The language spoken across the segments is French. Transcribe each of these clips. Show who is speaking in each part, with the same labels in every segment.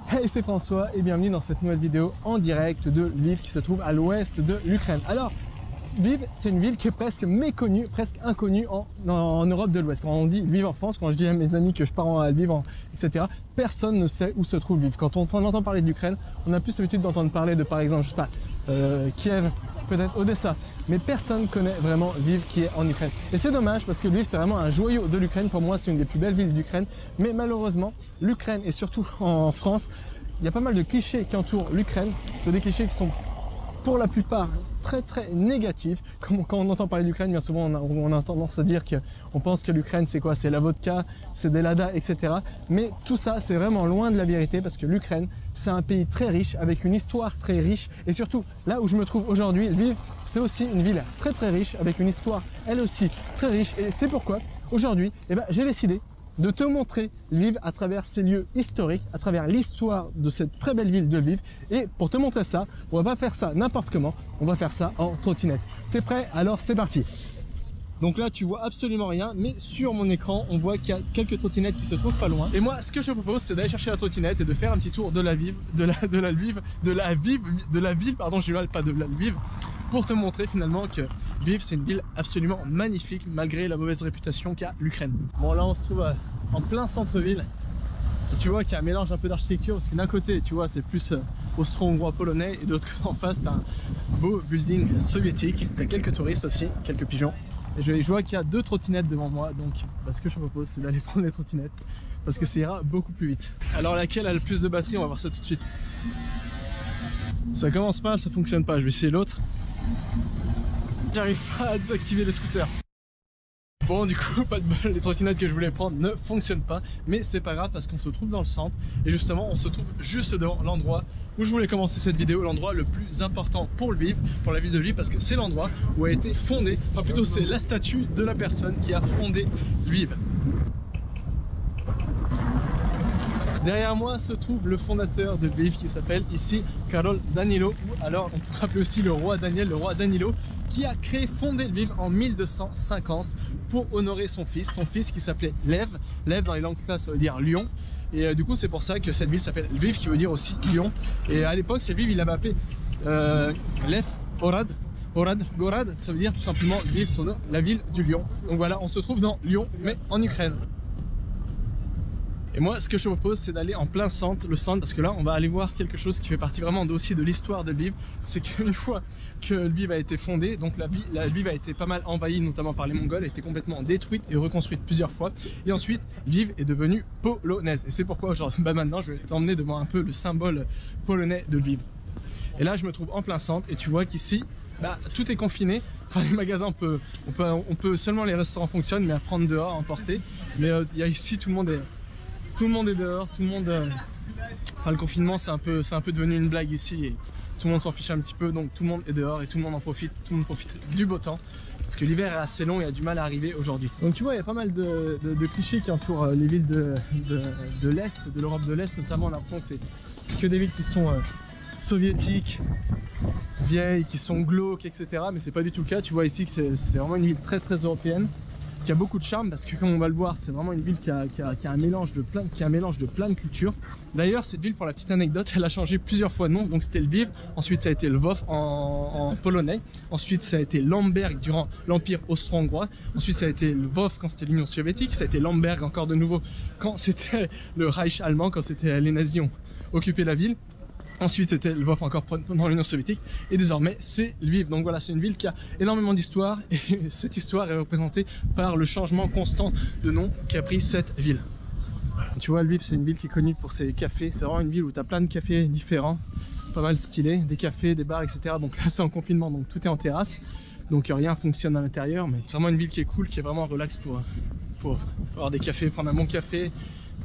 Speaker 1: Hey, c'est François et bienvenue dans cette nouvelle vidéo en direct de Lviv qui se trouve à l'ouest de l'Ukraine. Alors, Lviv, c'est une ville qui est presque méconnue, presque inconnue en Europe de l'Ouest. Quand on dit Lviv en France, quand je dis à mes amis que je pars à Lviv, etc., personne ne sait où se trouve Lviv. Quand on entend parler de l'Ukraine, on a plus l'habitude d'entendre parler de, par exemple, je sais pas, Kiev, peut-être Odessa, mais personne ne connaît vraiment Lviv qui est en Ukraine. Et c'est dommage parce que Lviv, c'est vraiment un joyau de l'Ukraine. Pour moi, c'est une des plus belles villes d'Ukraine. Mais malheureusement, l'Ukraine et surtout en France, il y a pas mal de clichés qui entourent l'Ukraine, des clichés qui sont pour la plupart très négatifs. Quand on entend parler d'Ukraine, bien souvent on a tendance à dire qu'on pense que l'Ukraine c'est quoi? C'est la vodka, c'est des Lada, etc. Mais tout ça c'est vraiment loin de la vérité parce que l'Ukraine c'est un pays très riche avec une histoire très riche et surtout là où je me trouve aujourd'hui, Lviv, c'est aussi une ville très riche avec une histoire elle aussi très riche et c'est pourquoi aujourd'hui j'ai décidé de te montrer Lviv à travers ces lieux historiques, à travers l'histoire de cette très belle ville de Lviv. Et pour te montrer ça, on va pas faire ça n'importe comment, on va faire ça en trottinette. T'es prêt? Alors c'est parti. Donc là tu vois absolument rien, mais sur mon écran on voit qu'il y a quelques trottinettes qui se trouvent pas loin. Et moi ce que je propose c'est d'aller chercher la trottinette et de faire un petit tour de la ville, pardon, j'ai du mal, pas de la Lviv, pour te montrer finalement que Lviv c'est une ville absolument magnifique malgré la mauvaise réputation qu'a l'Ukraine. Bon là on se trouve en plein centre-ville et tu vois qu'il y a un mélange un peu d'architecture parce que d'un côté tu vois c'est plus austro-hongrois polonais et de l'autre côté en face t'as un beau building soviétique, t'as quelques touristes aussi, quelques pigeons. Et je vois qu'il y a deux trottinettes devant moi, donc ce que je propose c'est d'aller prendre les trottinettes parce que ça ira beaucoup plus vite. Alors laquelle a le plus de batterie, on va voir ça tout de suite. Ça commence mal, ça fonctionne pas, je vais essayer l'autre. J'arrive pas à désactiver les scooters. Bon du coup pas de bol, les trottinettes que je voulais prendre ne fonctionnent pas, mais c'est pas grave parce qu'on se trouve dans le centre et justement on se trouve juste devant l'endroit où je voulais commencer cette vidéo, l'endroit le plus important pour Lviv, pour la ville de Lviv, parce que c'est l'endroit où a été fondé, enfin plutôt c'est la statue de la personne qui a fondé Lviv. Derrière moi se trouve le fondateur de Lviv qui s'appelle ici Karol Danilo, ou alors on pourrait appeler aussi le roi Daniel, le roi Danilo, qui a fondé Lviv en 1250 pour honorer son fils qui s'appelait Lev. Lev dans les langues slaves ça veut dire lion. Et du coup c'est pour ça que cette ville s'appelle Lviv qui veut dire aussi lion. Et à l'époque c'est Lviv il l'avait appelé Lev Orad. Gorad, ça veut dire tout simplement Lviv, son nom, la ville du lion. Donc voilà, on se trouve dans Lyon mais en Ukraine. Et moi, ce que je propose, c'est d'aller en plein centre, parce que là, on va aller voir quelque chose qui fait partie vraiment aussi de l'histoire de Lviv. C'est qu'une fois que Lviv a été fondée, donc la Lviv a été pas mal envahie, notamment par les Mongols, a été complètement détruite et reconstruite plusieurs fois. Et ensuite, Lviv est devenue polonaise. Et c'est pourquoi aujourd'hui, maintenant, je vais t'emmener devant un peu le symbole polonais de Lviv. Et là, je me trouve en plein centre, et tu vois qu'ici, tout est confiné. Enfin, les magasins, on peut seulement les restaurants fonctionnent, mais à prendre dehors, à emporter. Mais il y a ici, tout le monde est dehors, tout le monde... Enfin, le confinement c'est un peu devenu une blague ici et tout le monde s'en fiche un petit peu, donc tout le monde est dehors et tout le monde en profite, du beau temps parce que l'hiver est assez long et a du mal à arriver aujourd'hui. Donc tu vois il y a pas mal de clichés qui entourent les villes de l'Est, de l'Europe de l'Est notamment. On a l'impression que c'est que des villes qui sont soviétiques, vieilles, qui sont glauques, etc. Mais c'est pas du tout le cas, tu vois ici que c'est vraiment une ville très européenne, qui a beaucoup de charme parce que comme on va le voir c'est vraiment une ville qui a un mélange de plein de cultures. D'ailleurs cette ville, pour la petite anecdote, elle a changé plusieurs fois de nom. Donc c'était Lviv, ensuite ça a été Lvov en polonais, ensuite ça a été Lemberg durant l'empire austro-hongrois, ensuite ça a été Lvov quand c'était l'Union soviétique, ça a été Lemberg encore de nouveau quand c'était le Reich allemand, quand c'était les nazis ont occupé la ville. Ensuite c'était Lvov encore pendant l'Union soviétique et désormais c'est Lviv. Donc voilà, c'est une ville qui a énormément d'histoire et cette histoire est représentée par le changement constant de nom qu'a pris cette ville. Tu vois, Lviv c'est une ville qui est connue pour ses cafés, c'est vraiment une ville où tu as plein de cafés différents, pas mal stylés, des cafés, des bars, etc. Donc là c'est en confinement donc tout est en terrasse, donc rien fonctionne à l'intérieur, mais c'est vraiment une ville qui est cool, qui est vraiment relax pour avoir des cafés, prendre un bon café,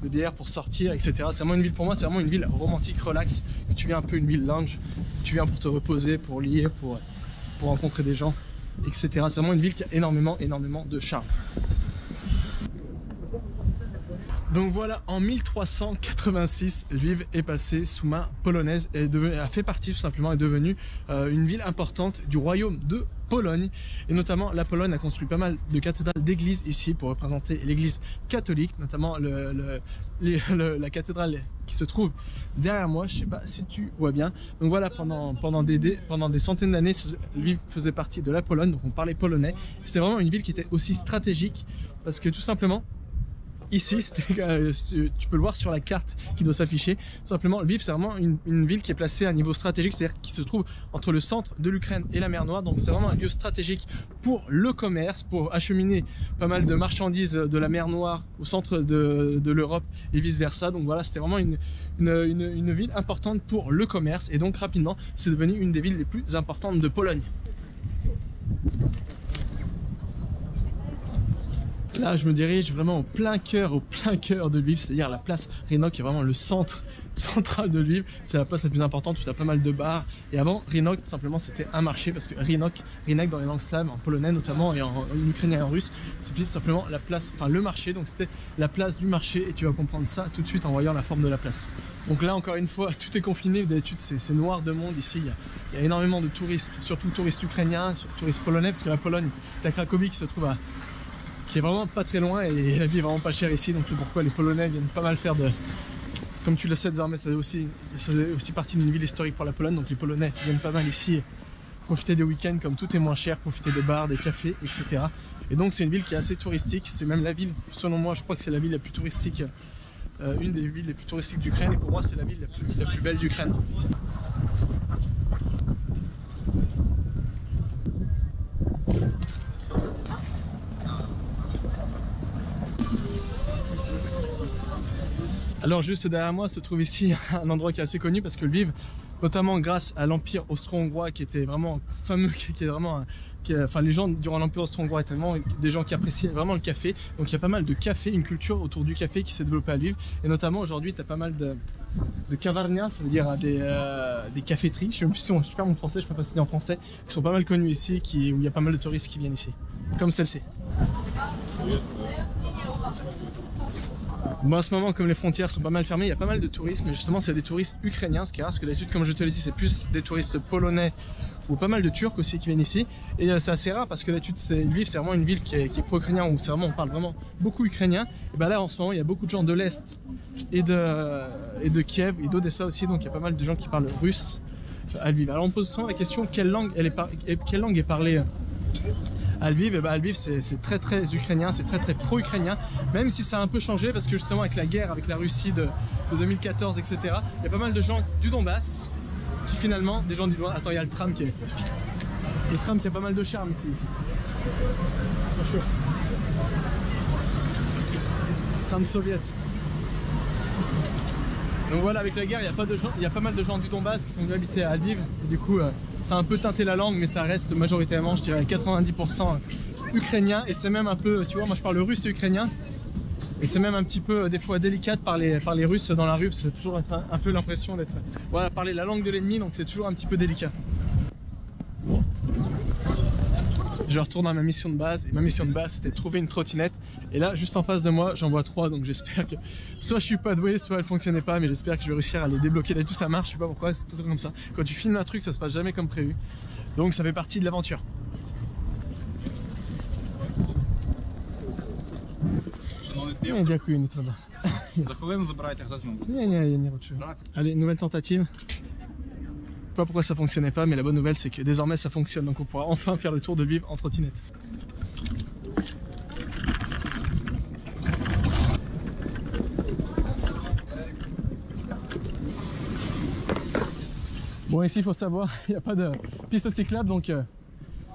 Speaker 1: de bière pour sortir, etc. C'est vraiment une ville, pour moi c'est vraiment une ville romantique, relax, où tu viens un peu une ville lounge, où tu viens pour te reposer, pour lire, pour rencontrer des gens, etc. C'est vraiment une ville qui a énormément de charme. Donc voilà, en 1386, Lviv est passé sous main polonaise et a fait partie tout simplement, est devenue une ville importante du royaume de Pologne. Et notamment, la Pologne a construit pas mal de cathédrales d'églises ici pour représenter l'église catholique, notamment la cathédrale qui se trouve derrière moi, je sais pas si tu vois bien. Donc voilà, pendant des centaines d'années, Lviv faisait partie de la Pologne, donc on parlait polonais. C'était vraiment une ville qui était aussi stratégique parce que tout simplement, ici, tu peux le voir sur la carte qui doit s'afficher. Simplement, Lviv, c'est vraiment une ville qui est placée à un niveau stratégique, c'est-à-dire qui se trouve entre le centre de l'Ukraine et la mer Noire. Donc c'est vraiment un lieu stratégique pour le commerce, pour acheminer pas mal de marchandises de la mer Noire au centre de l'Europe et vice-versa. Donc voilà, c'était vraiment une ville importante pour le commerce. Et donc rapidement, c'est devenu une des villes les plus importantes de Pologne. Là, je me dirige vraiment au plein cœur de Lviv, c'est-à-dire la place Rynok, qui est vraiment le centre central de Lviv. C'est la place la plus importante où il y a pas mal de bars. Et avant, Rynok, tout simplement, c'était un marché parce que Rynek dans les langues slaves, en polonais notamment et en ukrainien et en russe, c'est tout simplement la place, enfin le marché. Donc c'était la place du marché et tu vas comprendre ça tout de suite en voyant la forme de la place. Donc là, encore une fois, tout est confiné. D'habitude, c'est noir de monde ici. Il y a énormément de touristes, surtout touristes ukrainiens, touristes polonais, parce que la Pologne, t'as Cracovie qui se trouve qui est vraiment pas très loin et la vie est vraiment pas chère ici, donc c'est pourquoi les Polonais viennent pas mal faire comme tu le sais désormais, ça fait aussi partie d'une ville historique pour la Pologne, donc les Polonais viennent pas mal ici profiter des week-ends, comme tout est moins cher, profiter des bars, des cafés, etc. Et donc c'est une ville qui est assez touristique, c'est même la ville, selon moi, je crois que c'est la ville la plus touristique, une des villes les plus touristiques d'Ukraine, et pour moi c'est la ville la plus belle d'Ukraine. Alors juste derrière moi se trouve ici un endroit qui est assez connu parce que Lviv, notamment grâce à l'empire austro-hongrois qui était vraiment fameux, enfin les gens durant l'empire austro-hongrois étaient vraiment des gens qui appréciaient vraiment le café. Donc il y a pas mal de café, une culture autour du café qui s'est développée à Lviv. Et notamment aujourd'hui tu as pas mal de kavarnia, ça veut dire des caféteries, je sais même plus si je perds mon français, je peux pas citer en français, qui sont pas mal connus ici, où il y a pas mal de touristes qui viennent ici, comme celle-ci. Bon, en ce moment, comme les frontières sont pas mal fermées, il y a pas mal de touristes, mais justement c'est des touristes ukrainiens, ce qui est rare, parce que d'habitude, comme je te l'ai dit, c'est plus des touristes polonais ou pas mal de Turcs aussi qui viennent ici. Et c'est assez rare parce que d'habitude, Lviv, c'est vraiment une ville qui est pro-ukrainien, où c'est vraiment, on parle vraiment beaucoup ukrainien. Et ben là, en ce moment, il y a beaucoup de gens de l'Est et de Kiev et d'Odessa aussi, donc il y a pas mal de gens qui parlent russe à Lviv. Alors on pose souvent la question, quelle langue est parlée à Lviv? Et bah à Lviv c'est très ukrainien, c'est très pro-ukrainien, même si ça a un peu changé parce que justement avec la guerre avec la Russie de 2014, etc. il y a pas mal de gens du Donbass qui finalement, des gens du loin. Attends, il y a le tram qui a pas mal de charme ici. Tram soviète. Donc voilà, avec la guerre, il y a pas mal de gens du Donbass qui sont venus habiter à Lviv. Et du coup, ça a un peu teinté la langue, mais ça reste majoritairement, je dirais, 90% ukrainien. Et c'est même un peu, tu vois, moi je parle russe et ukrainien. Et c'est même un petit peu, des fois, délicat de parler russe dans la rue, parce que c'est toujours un peu l'impression d'être, voilà, parler la langue de l'ennemi, donc c'est toujours un petit peu délicat. Je retourne à ma mission de base, et ma mission de base c'était de trouver une trottinette. Et là, juste en face de moi, j'en vois 3, donc j'espère que soit je suis pas doué, soit elle fonctionnait pas, mais j'espère que je vais réussir à les débloquer. Là, tout ça marche, je sais pas pourquoi, c'est tout comme ça. Quand tu filmes un truc, ça se passe jamais comme prévu. Donc ça fait partie de l'aventure. Nie, dziękuję, nie trzeba. Nie хочу. Allez, nouvelle tentative. Je sais pas pourquoi ça fonctionnait pas, mais la bonne nouvelle c'est que désormais ça fonctionne, donc on pourra enfin faire le tour de Lviv en trottinette. Bon, ici il faut savoir, il n'y a pas de piste cyclable, donc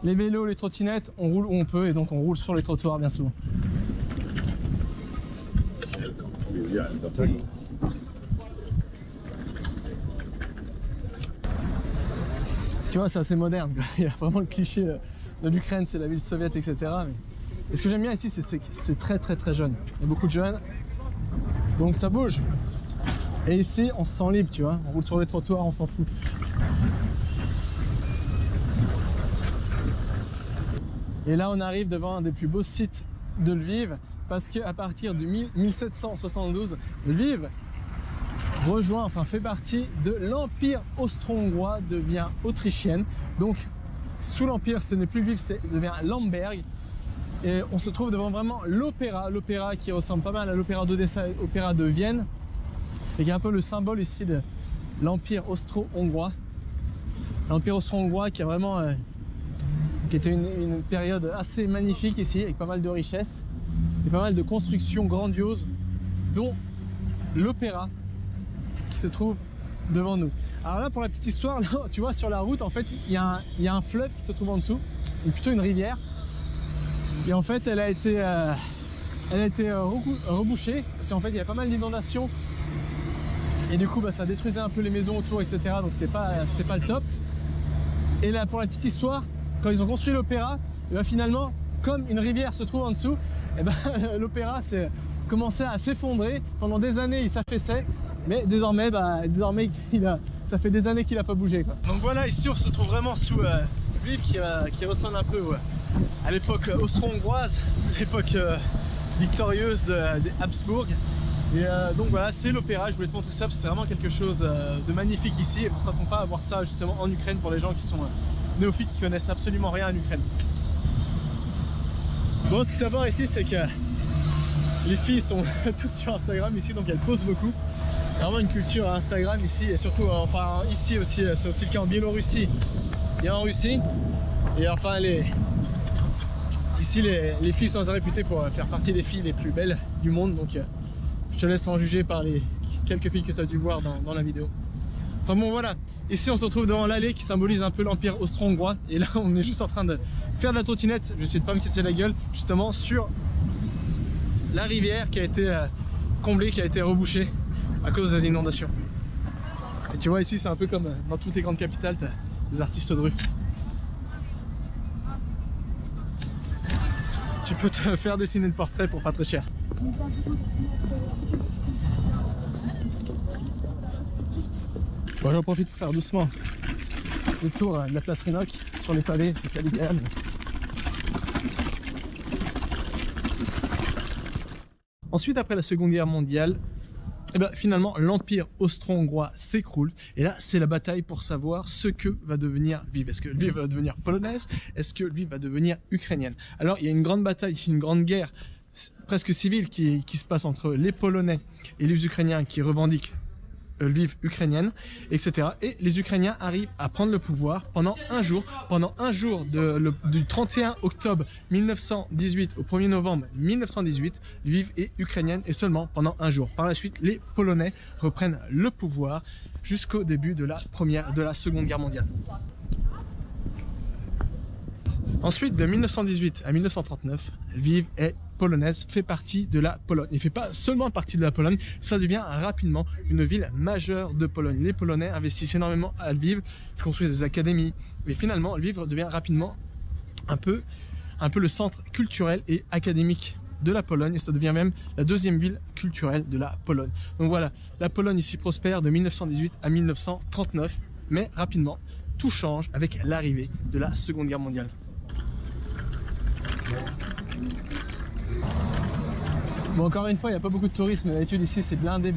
Speaker 1: les vélos, les trottinettes, on roule où on peut, et donc on roule sur les trottoirs bien souvent. Tu vois, c'est assez moderne, quoi. Il y a vraiment le cliché de l'Ukraine, c'est la ville soviétique, etc. Et ce que j'aime bien ici, c'est que c'est très jeune. Il y a beaucoup de jeunes, donc ça bouge. Et ici, on se sent libre, tu vois. On roule sur les trottoirs, on s'en fout. Et là, on arrive devant un des plus beaux sites de Lviv. parce qu'à partir de 1772, Lviv fait partie de l'Empire austro-hongrois, devient autrichienne. Donc sous l'Empire, ce n'est plus Lviv, c'est devient Lemberg. Et on se trouve devant vraiment l'opéra qui ressemble pas mal à l'opéra d'Odessa et l'opéra de Vienne, et qui est un peu le symbole ici de l'Empire austro-hongrois. L'Empire austro-hongrois qui a vraiment qui était une période assez magnifique ici, avec pas mal de richesses et pas mal de constructions grandioses, dont l'opéra qui se trouve devant nous. Alors là, pour la petite histoire, là, tu vois, sur la route, en fait, il y a un fleuve qui se trouve en dessous, ou plutôt une rivière. Et en fait, elle a été rebouchée, parce qu'en fait, il y a pas mal d'inondations. Et du coup, bah, ça détruisait un peu les maisons autour, etc. Donc, c'était pas le top. Et là, pour la petite histoire, quand ils ont construit l'opéra, et bah, finalement, comme une rivière se trouve en dessous, et bah, l'opéra commençait à s'effondrer. Pendant des années, il s'affaissait. Mais désormais, ça fait des années qu'il n'a pas bougé, quoi. Donc voilà, ici, on se trouve vraiment sous Lviv qui ressemble un peu à l'époque austro-hongroise, l'époque victorieuse des Habsbourg. Et donc voilà, c'est l'opéra. Je voulais te montrer ça parce que c'est vraiment quelque chose de magnifique ici. Et on ne s'attend pas à voir ça justement en Ukraine pour les gens qui sont néophytes, qui connaissent absolument rien en Ukraine. Bon, ce qu'il faut savoir ici, c'est que les filles sont tous sur Instagram ici, donc elles posent beaucoup. Il y a vraiment une culture à Instagram ici, et surtout, enfin ici aussi, c'est aussi le cas en Biélorussie et en Russie. Et enfin, ici, les filles sont réputées pour faire partie des filles les plus belles du monde. Donc, je te laisse en juger par les quelques filles que tu as dû voir dans la vidéo. Enfin bon, voilà. Ici, on se retrouve devant l'allée qui symbolise un peu l'Empire austro-hongrois. Et là, on est juste en train de faire de la trottinette. Je vais essayer de pas me casser la gueule, justement, sur la rivière qui a été comblée, qui a été rebouchée à cause des inondations. Et tu vois, ici, c'est un peu comme dans toutes les grandes capitales, tu as des artistes de rue. Tu peux te faire dessiner le portrait pour pas très cher. Bon, j'en profite pour faire doucement le tour de la place Rinoc sur les pavés, c'est pas l'idéal. Ensuite, après la Seconde Guerre mondiale, et bien, finalement, l'Empire austro-hongrois s'écroule. Et là, c'est la bataille pour savoir ce que va devenir Lviv. Est-ce que Lviv va devenir polonaise? Est-ce que Lviv va devenir ukrainienne? Alors, il y a une grande bataille, une grande guerre presque civile qui se passe entre les Polonais et les Ukrainiens qui revendiquent Lviv ukrainienne, etc. Et les Ukrainiens arrivent à prendre le pouvoir pendant un jour. Pendant un jour, du 31 octobre 1918 au 1er novembre 1918, Lviv est ukrainienne, et seulement pendant un jour. Par la suite, les Polonais reprennent le pouvoir jusqu'au début de la Seconde Guerre mondiale. Ensuite, de 1918 à 1939, Lviv est polonaise, fait partie de la Pologne. Il ne fait pas seulement partie de la Pologne, ça devient rapidement une ville majeure de Pologne. Les Polonais investissent énormément à Lviv, ils construisent des académies, mais finalement, Lviv devient rapidement un peu le centre culturel et académique de la Pologne, et ça devient même la deuxième ville culturelle de la Pologne. Donc voilà, la Pologne ici prospère de 1918 à 1939, mais rapidement, tout change avec l'arrivée de la Seconde Guerre mondiale. Bon, encore une fois, il n'y a pas beaucoup de tourisme, d'habitude ici c'est blindé.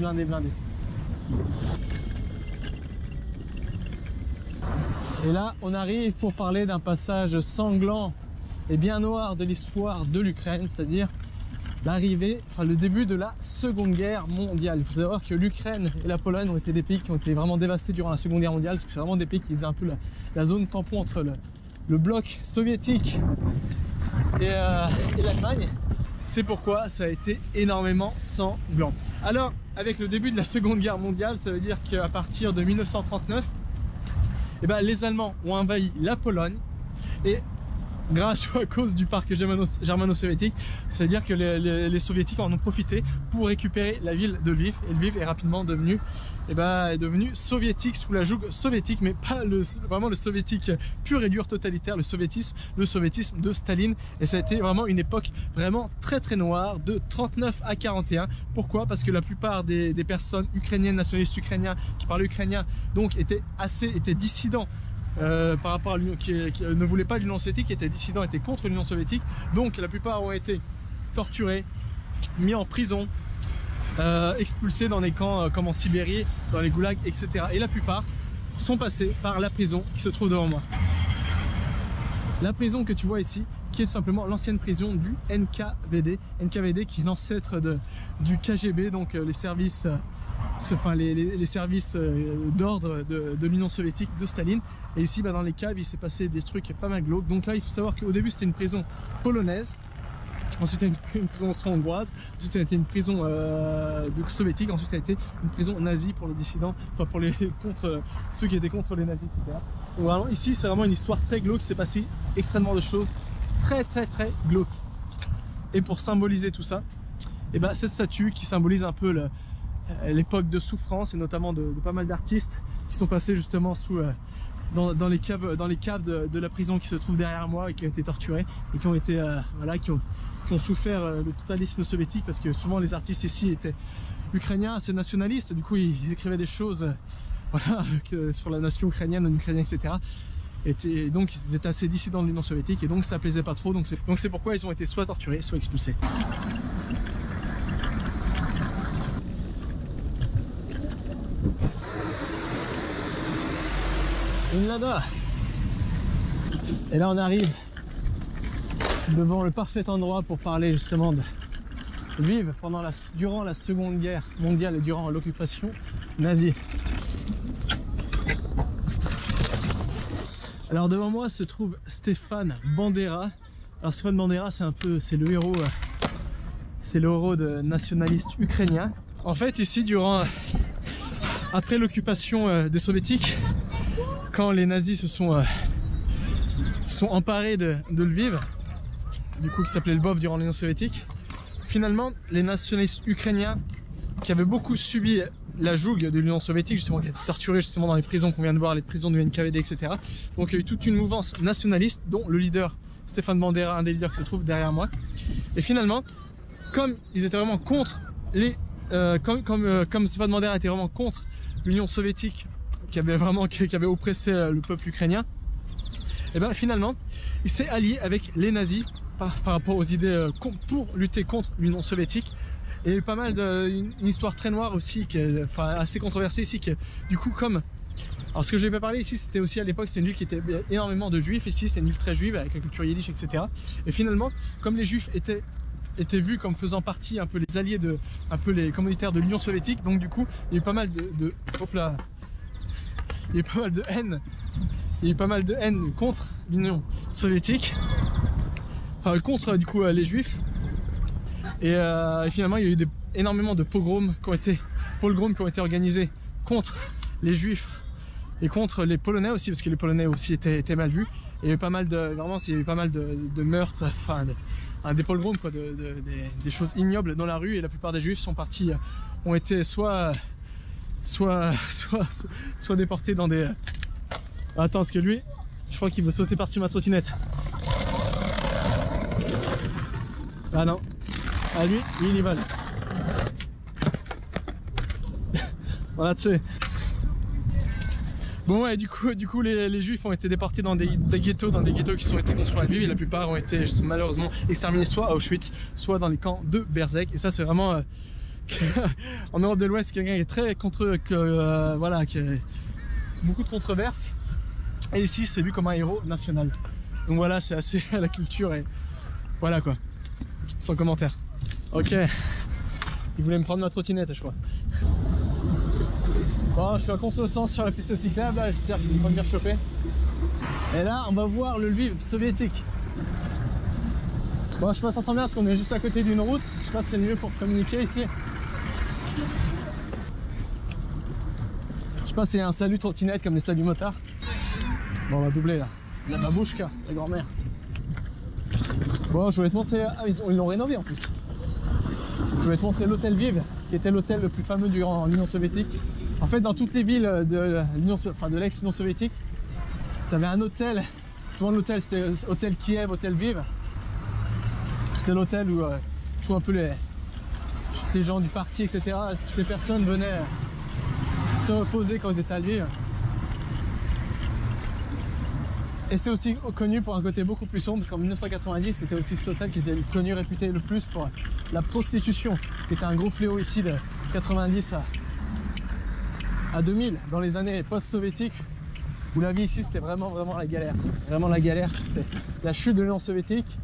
Speaker 1: Et là, on arrive pour parler d'un passage sanglant et bien noir de l'histoire de l'Ukraine, c'est-à-dire le début de la Seconde Guerre mondiale. Il faut savoir que l'Ukraine et la Pologne ont été des pays qui ont été vraiment dévastés durant la Seconde Guerre mondiale, parce que c'est vraiment des pays qui faisaient un peu la zone tampon entre le bloc soviétique et l'Allemagne. C'est pourquoi ça a été énormément sanglant. Alors, avec le début de la Seconde Guerre mondiale, ça veut dire qu'à partir de 1939, les Allemands ont envahi la Pologne, et grâce ou à cause du parc germano-soviétique, ça veut dire que les soviétiques en ont profité pour récupérer la ville de Lviv, et Lviv est rapidement devenu soviétique, sous la joug soviétique, mais pas vraiment le soviétique pur et dur totalitaire, le soviétisme de Staline. Et ça a été vraiment une époque vraiment très très noire, de 39 à 41. Pourquoi? Parce que la plupart des personnes ukrainiennes, nationalistes ukrainiens qui parlaient ukrainien, donc étaient dissidents par rapport à l'Union, qui ne voulaient pas l'Union soviétique, étaient dissidents, étaient contre l'Union soviétique. Donc la plupart ont été torturés, mis en prison, expulsés dans des camps comme en Sibérie, dans les goulags, etc. Et la plupart sont passés par la prison qui se trouve devant moi. La prison que tu vois ici, qui est tout simplement l'ancienne prison du NKVD. NKVD qui est l'ancêtre du KGB, donc les services, les services d'ordre de l'Union soviétique, de Staline. Et ici, dans les caves, il s'est passé des trucs pas mal glauques. Donc là, il faut savoir qu'au début, c'était une prison polonaise. Ensuite, il y a une prison hongroise. Ensuite, ça a été une prison soviétique. Ensuite, ça a été une prison nazie pour les dissidents, enfin pour les ceux qui étaient contre les nazis, etc. Donc vraiment, ici, c'est vraiment une histoire très glauque. Il s'est passé extrêmement de choses très glauques. Et pour symboliser tout ça, et ben cette statue qui symbolise un peu l'époque de souffrance et notamment de pas mal d'artistes qui sont passés justement dans les caves de la prison qui se trouve derrière moi et qui ont été torturés et qui ont été qui ont souffert le totalisme soviétique, parce que souvent les artistes ici étaient ukrainiens, assez nationalistes, du coup ils écrivaient des choses sur la nation ukrainienne, etc. Et donc ils étaient assez dissidents de l'Union soviétique et donc ça plaisait pas trop, donc c'est pourquoi ils ont été soit torturés, soit expulsés. Une Lada. Et là on arrive devant le parfait endroit pour parler justement de Lviv durant la Seconde Guerre mondiale et durant l'occupation nazie. Alors devant moi se trouve Stefan Bandera. Alors Stefan Bandera, c'est le héros de nationaliste ukrainien. En fait ici après l'occupation des soviétiques, quand les nazis se sont emparés de Lviv, du coup qui s'appelait Lvov durant l'Union soviétique, finalement les nationalistes ukrainiens qui avaient beaucoup subi la joug de l'Union soviétique, justement, qui a été torturée justement dans les prisons qu'on vient de voir, les prisons du NKVD, etc. Donc il y a eu toute une mouvance nationaliste, dont le leader Stefan Bandera, un des leaders qui se trouve derrière moi. Et finalement, comme ils étaient vraiment contre comme Stefan Bandera était vraiment contre l'Union soviétique qui avait oppressé le peuple ukrainien, et ben finalement il s'est allié avec les nazis par rapport aux idées pour lutter contre l'Union soviétique. Et il y a eu pas mal une histoire très noire aussi, assez controversée ici, du coup alors ce que je n'ai pas parlé ici, c'était aussi à l'époque, c'était une ville qui était énormément de juifs, ici c'était une ville très juive avec la culture yiddish, etc. Et finalement, comme les juifs étaient vus comme faisant partie un peu les alliés les commanditaires de l'Union soviétique, donc du coup il y a eu pas mal de haine contre l'Union soviétique, enfin contre du coup les juifs. Et finalement il y a eu énormément de pogroms qui ont été organisés contre les juifs et contre les polonais aussi, parce que les polonais aussi étaient mal vus. Et il y a eu pas mal de meurtres, enfin des pogroms, des choses ignobles dans la rue, et la plupart des juifs ont été soit déportés dans des... Attends, parce que lui, je crois qu'il veut sauter par-dessus ma trottinette. Ah non. Ah lui, il y va là. Voilà, tu sais. Bon ouais, du coup les juifs ont été déportés dans des ghettos, qui ont été construits à Lviv, et la plupart ont été malheureusement exterminés soit à Auschwitz, soit dans les camps de Berzec. Et ça c'est vraiment en Europe de l'Ouest, quelqu'un qui est très qui a beaucoup de controverses. Et ici c'est vu comme un héros national. Donc voilà, c'est assez à la culture, et voilà quoi. Sans commentaire. Ok. Il voulait me prendre ma trottinette, je crois. Bon, je suis à contresens sur la piste cyclable, là, j'espère qu'il va me faire choper. Et là, on va voir le Lviv soviétique. Bon, je passe en bien parce qu'on est juste à côté d'une route. Je sais pas si c'est le mieux pour communiquer ici. Je sais pas si c'est un salut trottinette comme les saluts motards. Bon, on va doubler là. La babouchka, la grand-mère. Bon, je voulais te montrer. Ah, ils l'ont rénové en plus. Je voulais te montrer l'hôtel Lviv, qui était l'hôtel le plus fameux durant l'Union soviétique. En fait, dans toutes les villes de l'ex-Union soviétique, tu avais un hôtel. Souvent, l'hôtel, c'était hôtel Kiev, hôtel Lviv. C'était l'hôtel où tu vois un peu tous les gens du parti, etc. Toutes les personnes venaient se reposer quand ils étaient à Lviv. Et c'est aussi connu pour un côté beaucoup plus sombre, parce qu'en 1990, c'était aussi cet hôtel qui était connu, réputé le plus pour la prostitution, qui était un gros fléau ici de 90 à 2000, dans les années post-soviétiques, où la vie ici c'était vraiment la galère. Vraiment la galère, parce que c'était la chute de l'Union soviétique.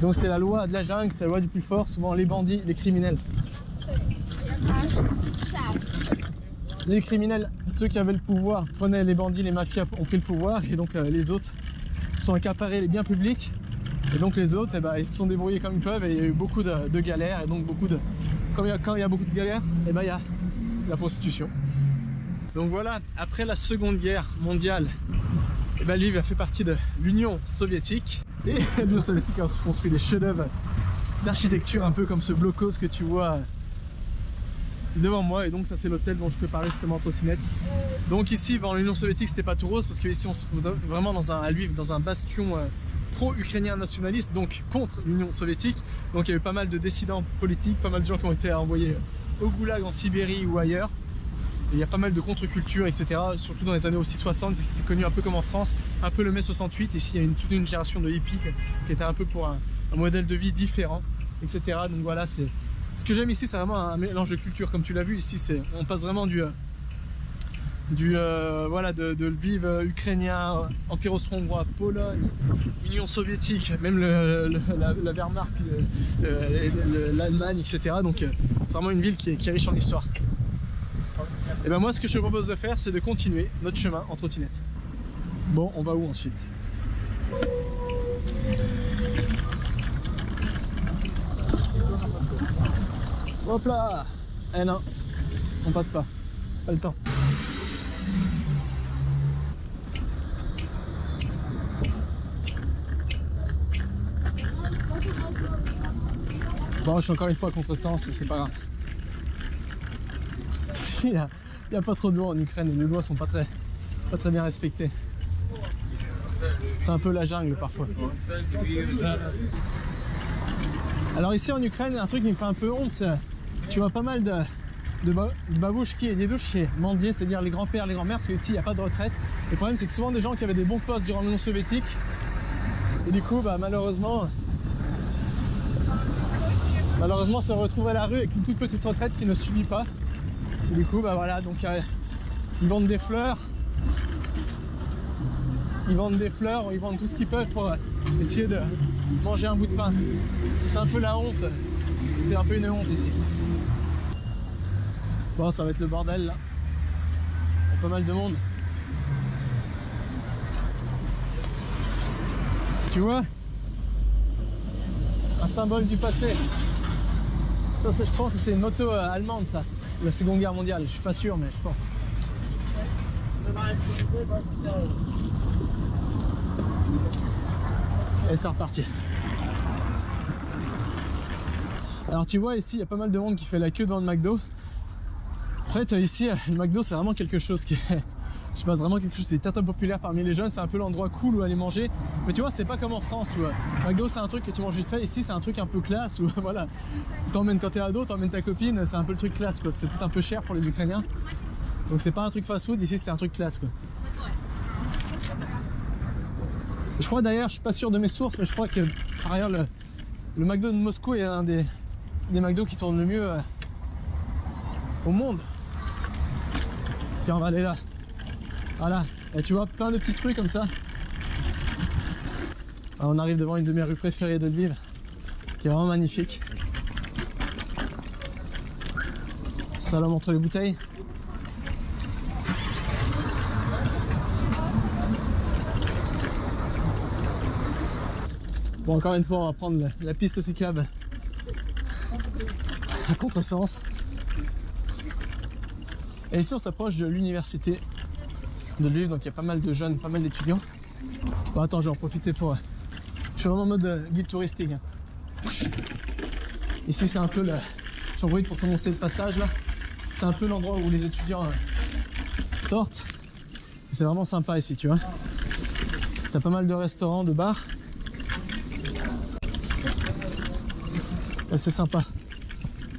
Speaker 1: Donc c'était la loi de la jungle, c'est la loi du plus fort, souvent les bandits, les criminels. Les criminels, ceux qui avaient le pouvoir, prenaient les bandits, les mafias ont pris le pouvoir, et donc les autres sont accaparés les biens publics. Et donc les autres, ils se sont débrouillés comme ils peuvent, et il y a eu beaucoup de galères, et donc quand il y a beaucoup de galères, il y a la prostitution. Donc voilà, après la Seconde Guerre mondiale, Lviv a fait partie de l'Union soviétique. Et l'Union soviétique a construit des chefs-d'œuvre d'architecture un peu comme ce blocos que tu vois devant moi. Et donc ça c'est l'hôtel dont je peux parler justement en trottinette. Donc ici, dans l'Union soviétique, c'était pas tout rose, parce que ici on se trouve vraiment à Lviv, dans un bastion pro-ukrainien nationaliste, donc contre l'Union soviétique. Donc il y a eu pas mal de dissidents politiques, pas mal de gens qui ont été envoyés au goulag en Sibérie ou ailleurs. Et il y a pas mal de contre-culture, etc. Surtout dans les années aussi 60, c'est connu un peu comme en France, un peu le mai 68. Ici, il y a toute une génération de hippies qui était un peu pour un modèle de vie différent, etc. Donc voilà, ce que j'aime ici, c'est vraiment un mélange de culture. Comme tu l'as vu ici, on passe vraiment de Lviv ukrainien, Empire austro-hongrois, Pologne, Union soviétique, même la Wehrmacht, l'Allemagne, etc. Donc c'est vraiment une ville qui est riche en histoire. Et moi, ce que je te propose de faire, c'est de continuer notre chemin en trottinette. Bon, on va où ensuite? Hop là! Eh non, on passe pas le temps. Bon, je suis encore une fois à contresens, mais c'est pas grave. Il n'y a pas trop de lois en Ukraine, et les lois sont pas très bien respectées. C'est un peu la jungle parfois. Alors ici en Ukraine, il y a un truc qui me fait un peu honte, c'est tu vois pas mal de babouchki et dedouchki mendier, c'est-à-dire les grands-pères, les grands-mères, parce qu'ici il n'y a pas de retraite. Le problème c'est que souvent des gens qui avaient des bons postes durant l'Union soviétique, et du coup malheureusement se retrouvent à la rue avec une toute petite retraite qui ne suffit pas. Et du coup, voilà, donc ils vendent des fleurs, ils vendent tout ce qu'ils peuvent pour essayer de manger un bout de pain. C'est un peu la honte, c'est un peu une honte ici. Bon, ça va être le bordel là. Il y a pas mal de monde. Tu vois, un symbole du passé. Ça, je pense que c'est une moto allemande, ça. La Seconde Guerre mondiale, je suis pas sûr, mais je pense. Et c'est reparti. Alors tu vois ici, il y a pas mal de monde qui fait la queue devant le McDo. En fait ici, le McDo c'est vraiment quelque chose qui est... Je sais pas, vraiment quelque chose, c'est très populaire parmi les jeunes, c'est un peu l'endroit cool où aller manger. Mais tu vois, c'est pas comme en France où McDo c'est un truc que tu manges vite fait. Ici c'est un truc un peu classe où voilà, t'emmènes quand t'es ado, t'emmènes ta copine, c'est un peu le truc classe quoi. C'est peut-être un peu cher pour les Ukrainiens. Donc c'est pas un truc fast food, ici c'est un truc classe quoi. Je crois d'ailleurs, je suis pas sûr de mes sources, mais je crois que par ailleurs le McDo de Moscou est un des McDo qui tournent le mieux au monde. Tiens, on va aller là. Voilà, et tu vois plein de petits trucs comme ça. Alors, on arrive devant une de mes rues préférées de Lviv, qui est vraiment magnifique. Salon entre les bouteilles. Bon, encore une fois, on va prendre la piste cyclable à contresens. Et ici, on s'approche de l'université de Lviv, donc il y a pas mal de jeunes, pas mal d'étudiants. Bon, attends, je vais en profiter pour... Je suis vraiment en mode guide touristique. Ici, c'est un peu la... J'en profite pour commencer le passage là. C'est un peu l'endroit où les étudiants sortent. C'est vraiment sympa ici, tu vois. T'as pas mal de restaurants, de bars. C'est sympa.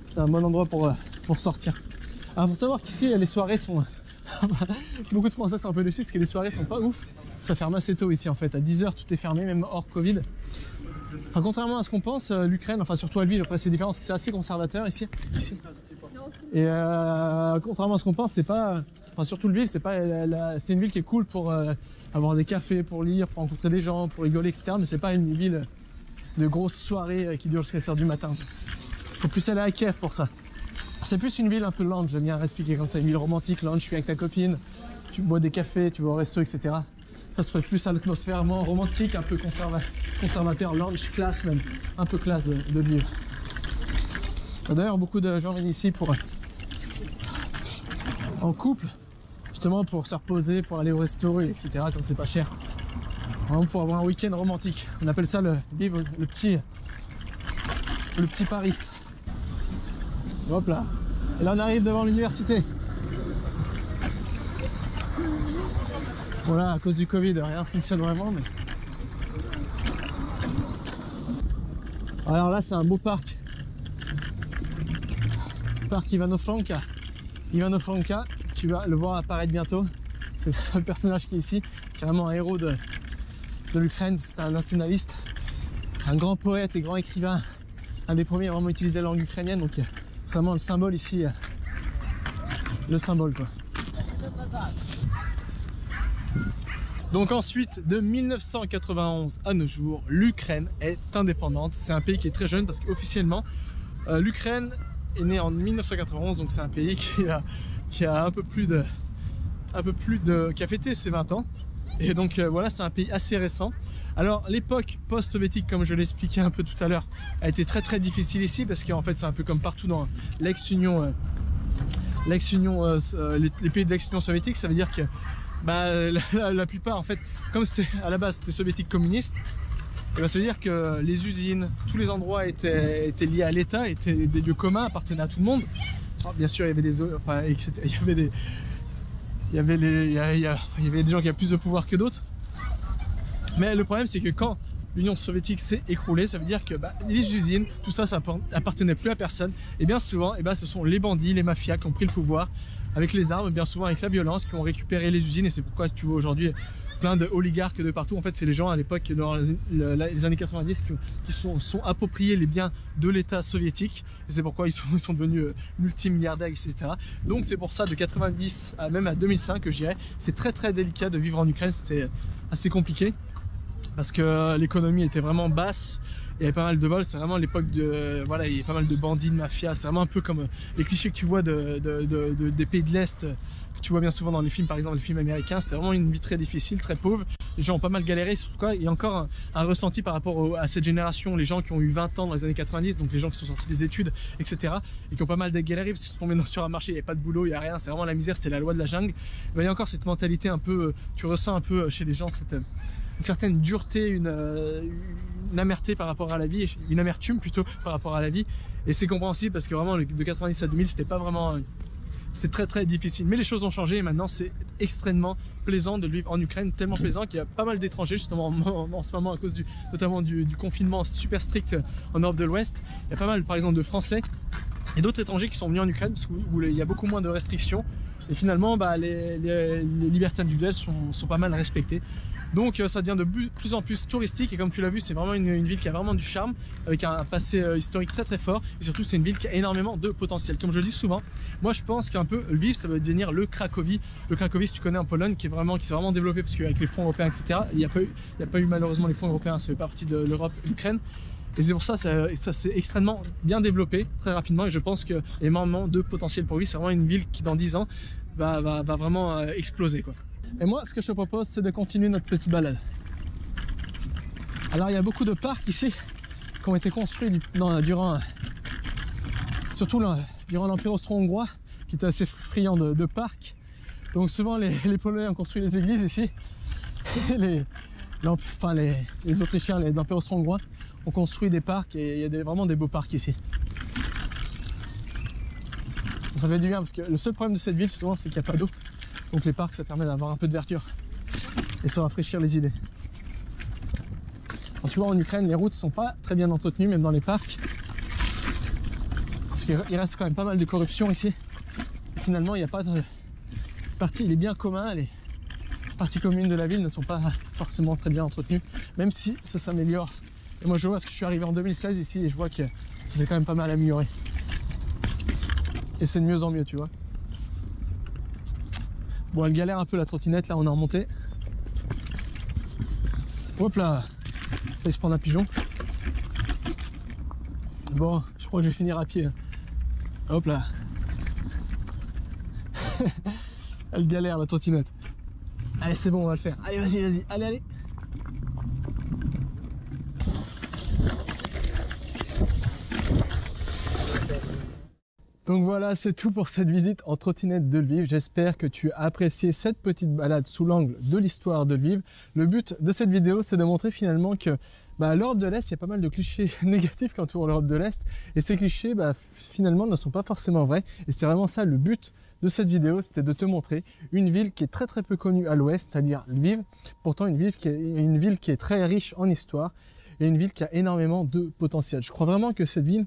Speaker 1: C'est un bon endroit pour sortir. Alors, faut savoir qu'ici, les soirées sont Beaucoup de Français sont un peu déçus parce que les soirées sont pas ouf. Ça ferme assez tôt ici en fait, à 10 h tout est fermé, même hors Covid. Enfin, contrairement à ce qu'on pense, l'Ukraine, enfin surtout à Lviv, après c'est différent parce que c'est assez conservateur ici. Et contrairement à ce qu'on pense, c'est pas, enfin surtout Lviv, c'est pas, c'est une ville qui est cool pour avoir des cafés, pour lire, pour rencontrer des gens, pour rigoler, etc. Mais c'est pas une ville de grosses soirées qui durent jusqu'à 6 h du matin. Faut plus aller à Kiev pour ça. C'est plus une ville un peu lounge, j'aime bien expliquer comme ça, une ville romantique, lounge, tu es avec ta copine, tu bois des cafés, tu vas au resto, etc. Ça se prête plus à l'atmosphère romantique, un peu conservateur, lounge, classe même, un peu classe de vivre. D'ailleurs, beaucoup de gens viennent ici pour en couple, justement pour se reposer, pour aller au resto, etc. quand c'est pas cher. Vraiment pour avoir un week-end romantique. On appelle ça le petit Paris. Hop là. Et là on arrive devant l'université. Voilà, à cause du Covid, rien ne fonctionne vraiment. Mais... alors là c'est un beau parc. Parc Ivano Franka. Ivano Franka, tu vas le voir apparaître bientôt. C'est le personnage qui est ici, qui est vraiment un héros de l'Ukraine. C'est un nationaliste, un grand poète et grand écrivain. Un des premiers à vraiment utiliser la langue ukrainienne. Donc c'est vraiment le symbole ici. Le symbole quoi. Donc ensuite, de 1991 à nos jours, l'Ukraine est indépendante. C'est un pays qui est très jeune parce qu'officiellement, l'Ukraine est née en 1991, donc c'est un pays qui a qui a fêté ses 20 ans. Et donc voilà, c'est un pays assez récent. Alors l'époque post-soviétique, comme je l'expliquais un peu tout à l'heure, a été très très difficile ici parce qu'en fait c'est un peu comme partout dans l'ex-Union, les pays de l'ex-Union soviétique. Ça veut dire que bah, la plupart, en fait, comme à la base c'était soviétique communiste, et bah, ça veut dire que les usines, tous les endroits étaient liés à l'État, étaient des lieux communs, appartenaient à tout le monde. Alors, bien sûr, il y avait des, enfin, etc., il y avait des gens qui avaient plus de pouvoir que d'autres. Mais le problème, c'est que quand l'Union soviétique s'est écroulée, ça veut dire que bah, les usines, tout ça, ça appartenait plus à personne. Et bien souvent, et bah, ce sont les bandits, les mafias qui ont pris le pouvoir avec les armes, bien souvent avec la violence, qui ont récupéré les usines. Et c'est pourquoi tu vois aujourd'hui plein de oligarques de partout. En fait, c'est les gens à l'époque, dans les années 90, qui sont appropriés les biens de l'État soviétique. Et c'est pourquoi ils sont devenus multimilliardaires, etc. Donc c'est pour ça, de 90 à même à 2005, que je dirais, c'est très très délicat de vivre en Ukraine. C'était assez compliqué parce que l'économie était vraiment basse. Il y avait pas mal de vols, c'est vraiment l'époque de... voilà, il y a pas mal de bandits, de mafia, c'est vraiment un peu comme les clichés que tu vois des pays de l'Est, que tu vois bien souvent dans les films, par exemple les films américains. C'était vraiment une vie très difficile, très pauvre. Les gens ont pas mal galéré, c'est pourquoi il y a encore un ressenti par rapport à cette génération, les gens qui ont eu 20 ans dans les années 90, donc les gens qui sont sortis des études, etc. et qui ont pas mal galéré parce qu'ils sont tombés sur un marché, il n'y avait pas de boulot, il n'y a rien, c'est vraiment la misère, c'était la loi de la jungle. Il y a encore cette mentalité un peu, tu ressens un peu chez les gens une certaine dureté, une amertume par rapport à la vie, une amertume plutôt par rapport à la vie, et c'est compréhensible parce que vraiment de 90 à 2000 c'était pas vraiment, c'était très très difficile, mais les choses ont changé et maintenant c'est extrêmement plaisant de vivre en Ukraine, tellement plaisant qu'il y a pas mal d'étrangers justement en ce moment à cause notamment du confinement super strict en Europe de l'Ouest. Il y a pas mal par exemple de Français et d'autres étrangers qui sont venus en Ukraine parce où il y a beaucoup moins de restrictions et finalement bah, les libertés individuelles sont pas mal respectées. Donc ça devient de plus en plus touristique et comme tu l'as vu, c'est vraiment une ville qui a vraiment du charme, avec un passé historique très très fort, et surtout c'est une ville qui a énormément de potentiel. Comme je le dis souvent, moi je pense qu'un peu Lviv ça va devenir le Cracovie. Le Cracovie, si tu connais en Pologne, qui s'est vraiment développé parce qu'avec les fonds européens, etc. Il n'y a pas eu malheureusement les fonds européens, ça fait pas partie de l'Europe, l'Ukraine. Et c'est pour ça s'est extrêmement bien développé très rapidement, et je pense qu'il y a énormément de potentiel pour Lviv. C'est vraiment une ville qui dans 10 ans va vraiment exploser quoi. Et moi, ce que je te propose, c'est de continuer notre petite balade. Alors, il y a beaucoup de parcs ici qui ont été construits surtout durant l'Empire austro-hongrois, qui était assez friand de parcs. Donc souvent, les Polonais ont construit les églises ici. Et les Autrichiens, l'Empire austro-hongrois, ont construit des parcs, et il y a vraiment des beaux parcs ici. Ça fait du bien parce que le seul problème de cette ville, souvent, c'est qu'il n'y a pas d'eau. Donc les parcs, ça permet d'avoir un peu de verdure et se rafraîchir les idées. Quand tu vois en Ukraine, les routes sont pas très bien entretenues, même dans les parcs. Parce qu'il reste quand même pas mal de corruption ici. Et finalement, il n'y a pas parties, il est bien commun, les parties communes de la ville ne sont pas forcément très bien entretenues, même si ça s'améliore. Et moi je vois, parce que je suis arrivé en 2016 ici et je vois que ça s'est quand même pas mal amélioré. Et c'est de mieux en mieux, tu vois. Bon, elle galère un peu la trottinette, là on est en montée. Hop là, il se prendre un pigeon. Bon, je crois que je vais finir à pied. Hop là. Elle galère la trottinette. Allez, c'est bon, on va le faire. Allez, vas-y, vas-y, allez, allez. Donc voilà, c'est tout pour cette visite en trottinette de Lviv. J'espère que tu as apprécié cette petite balade sous l'angle de l'histoire de Lviv. Le but de cette vidéo, c'est de montrer finalement que l'Europe de l'Est, il y a pas mal de clichés négatifs qui entourent l'Europe de l'Est. Et ces clichés, finalement, ne sont pas forcément vrais. Et c'est vraiment ça le but de cette vidéo, c'était de te montrer une ville qui est très très peu connue à l'ouest, c'est-à-dire Lviv. Pourtant, une ville qui est très riche en histoire et une ville qui a énormément de potentiel. Je crois vraiment que cette ville,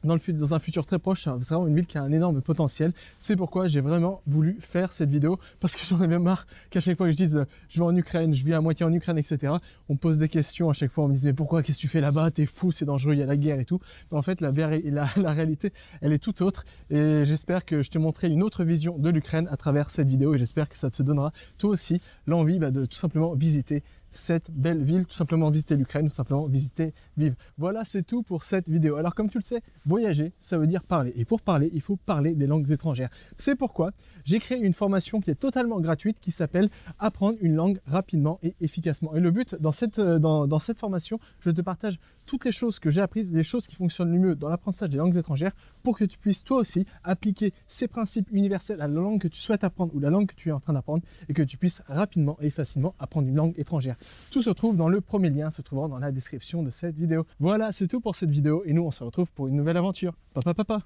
Speaker 1: dans un futur très proche, c'est vraiment une ville qui a un énorme potentiel. C'est pourquoi j'ai vraiment voulu faire cette vidéo, parce que j'en avais marre qu'à chaque fois que je dise je vais en Ukraine, je vis à moitié en Ukraine, etc. On me pose des questions à chaque fois, on me dit mais pourquoi, qu'est-ce que tu fais là-bas, t'es fou, c'est dangereux, il y a la guerre et tout. Mais en fait la réalité elle est tout autre, et j'espère que je t'ai montré une autre vision de l'Ukraine à travers cette vidéo, et j'espère que ça te donnera toi aussi l'envie de tout simplement visiter cette belle ville, tout simplement visiter l'Ukraine, tout simplement visiter Lviv. Voilà, c'est tout pour cette vidéo. Alors comme tu le sais, voyager, ça veut dire parler. Et pour parler, il faut parler des langues étrangères. C'est pourquoi j'ai créé une formation qui est totalement gratuite qui s'appelle « Apprendre une langue rapidement et efficacement ». Et le but, dans cette formation, je te partage toutes les choses que j'ai apprises, les choses qui fonctionnent le mieux dans l'apprentissage des langues étrangères pour que tu puisses toi aussi appliquer ces principes universels à la langue que tu souhaites apprendre ou la langue que tu es en train d'apprendre, et que tu puisses rapidement et facilement apprendre une langue étrangère. Tout se trouve dans le premier lien se trouvant dans la description de cette vidéo. Voilà, c'est tout pour cette vidéo et nous on se retrouve pour une nouvelle aventure. Papa.